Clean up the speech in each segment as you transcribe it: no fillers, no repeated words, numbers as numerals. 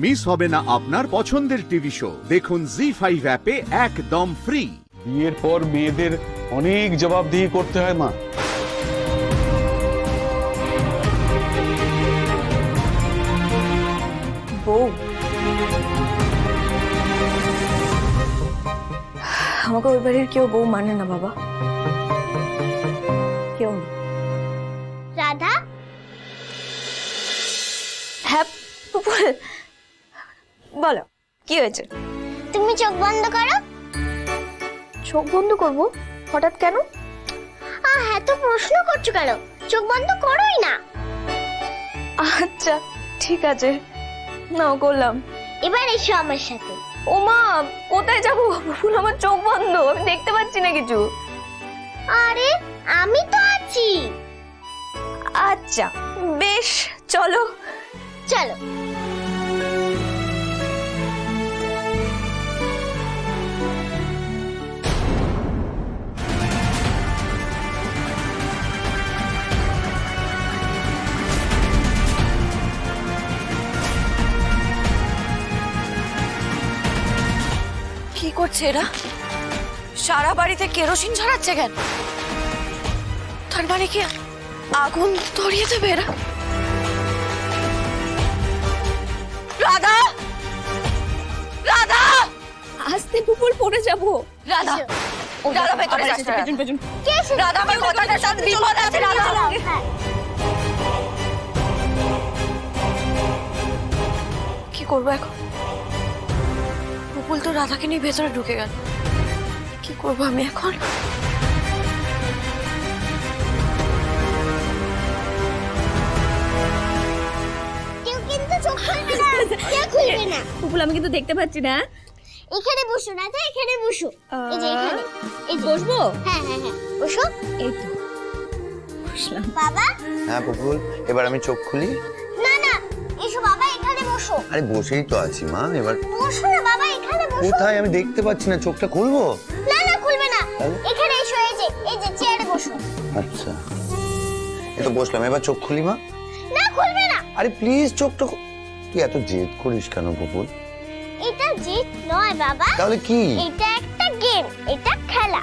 Miss হবে না আপনার পছন্দের টিভি শো। দেখুন জি5 অ্যাপে একদম ফ্রি। বিয়ের পর মেয়েদের অনেক জবাবদিহি করতে হয় মা। বউ, আমাকে ওই বাড়ির কেউ বউ মানে না বাবা, কেউ না। রাধা, হ্যাঁ পুপুল, বলো কি হয়েছে? তুমি চোখ বন্ধ করো। চোখ বন্ধ করবো হঠাৎ কেন? হ্যাঁ, তো প্রশ্ন করছো কেন? চোখ বন্ধ করোই না। আচ্ছা ঠিক আছে, নাও করলাম। এবার এসো আমার সাথে। ও মা, কোথায় যাবো? পুপুল আমার চোখ বন্ধ, আমি দেখতে পাচ্ছি না কিছু। আরে আমি তো আছি। আচ্ছা বেশ, চলো। চলো। কি করছে এরা? সারা বাড়িতে কেরোসিন ছড়াচ্ছে কেন? তার মানে কি আগুন ধরিয়ে দেবে এরা? রাধা, রাধা, আস্তে পুপুল, পড়ে যাবো। রাধা, রাধা ভেতরে যাস না। রাধা, আমার কথাটার সাথে বিপদ আছে। রাধা, হ্যাঁ। কি করবো এখন? পুপুল তো রাধাকে নিয়ে ভেতরে ঢুকে গেল, কি করবো আমি এখন? কেউ কিন্তু চোখ খুলবে না। কেউ খুলবে না। পুপুল, আমি কিন্তু দেখতে পাচ্ছি না। এখানে বসো রাধা, এখানে বসো। এই যে এখানে। এই যে বসবো? হ্যাঁ হ্যাঁ হ্যাঁ, বসো। এই তো বসলাম। বাবা, হ্যাঁ পুপুল, এবার আমি চোখ খুলি। না না, এসো বাবা, এখানে বসো। আরে বসেই তো আছি মা, এবার বসো না বাবা, এখানে বসো। কোথায় আমি দেখতে পাচ্ছি না, চোখটা খুলবো? না না, খুলবে না। তাহলে? এখানে এসো, এই যে চেয়ারে বসো। আচ্ছা, এই তো বসলাম, এবার চোখ খুলি মা। না, খুলবে না। আরে প্লিজ চোখটা তুই এত জেদ করিস কেন পুপুল? এটা জিত নয় বাবা, তাহলে কি? এটা একটা গেম, এটা খেলা।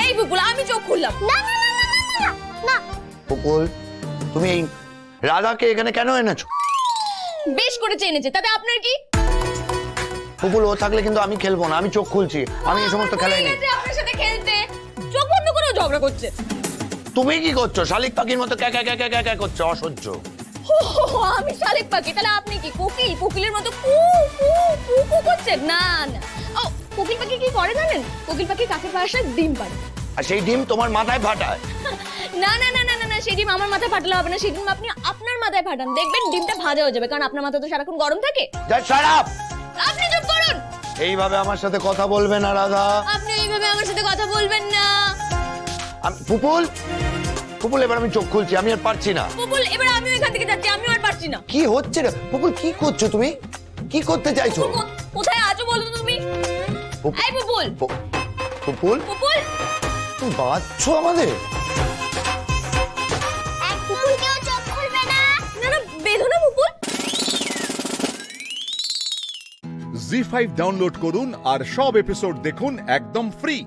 এই পুপুল, আমি চোখ খুললাম। না না না না না না না। পুপুল, তুমি এই রাধাকে এখানে কেন এনেছো? বেশ করে চেনেছে, তাতে আপনার কি? পুপুল, ও থাকলে কিন্তু আমি খেলবো না, আমি চোখ খুলছি, আমি এই সমস্ত খেলাই নেই। আপনার সাথে খেলতে চোখ বন্ধ করেও ঝগড়া করছে। তুমি কি করছো? শালিক পাখির মতো ক্যা ক্যা ক্যা ক্যা ক্যা ক্যা করছো, অসহ্য। আমি শালিক পাখি, তাহলে আপনি কি কোকিল? কোকিলের মতো কু কু কু কু করছেন? না না, ও কোকিল পাখি কি করে জানেন? কোকিল পাখি কাকের বাসায় ডিম পাড়ে। আর সেই ডিম তোমার মাথায় ফাটায়। না না না না না, সেই ডিম আমার মাথায় ফাটালে হবে না, সেই ডিম আপনি আপনার মাথায় ফাটান, দেখবেন ডিমটা ভাজা হয়ে যাবে, কারণ আপনার মাথা তো সারাক্ষণ গরম থাকে। Just shut up! আপনি চুপ করুন। এইভাবে আমার সাথে কথা বলবে না রাধা। আপনি এইভাবে আমার সাথে কথা বলবেন না। পুপুল, পুপুল, এবার আমি চোখ খুলছি, আমি আর পারছি না। পুপুল, এবার আমিও এখান থেকে যাচ্ছি, আমিও আর পারছি না। কি হচ্ছে রে পুপুল? কি করছো তুমি? কি করতে চাইছো? কোথায় আছো বলো তো তুমি? পুপ- এই পুপুল, পুপুল, পুপুল, তুমি বাঁচছো আমাদের? একদম কেউ চোখ খুলবে না। না না, বেঁধো না পুপুল। জি5 ডাউনলোড করুন আর সব এপিসোড দেখুন একদম ফ্রি।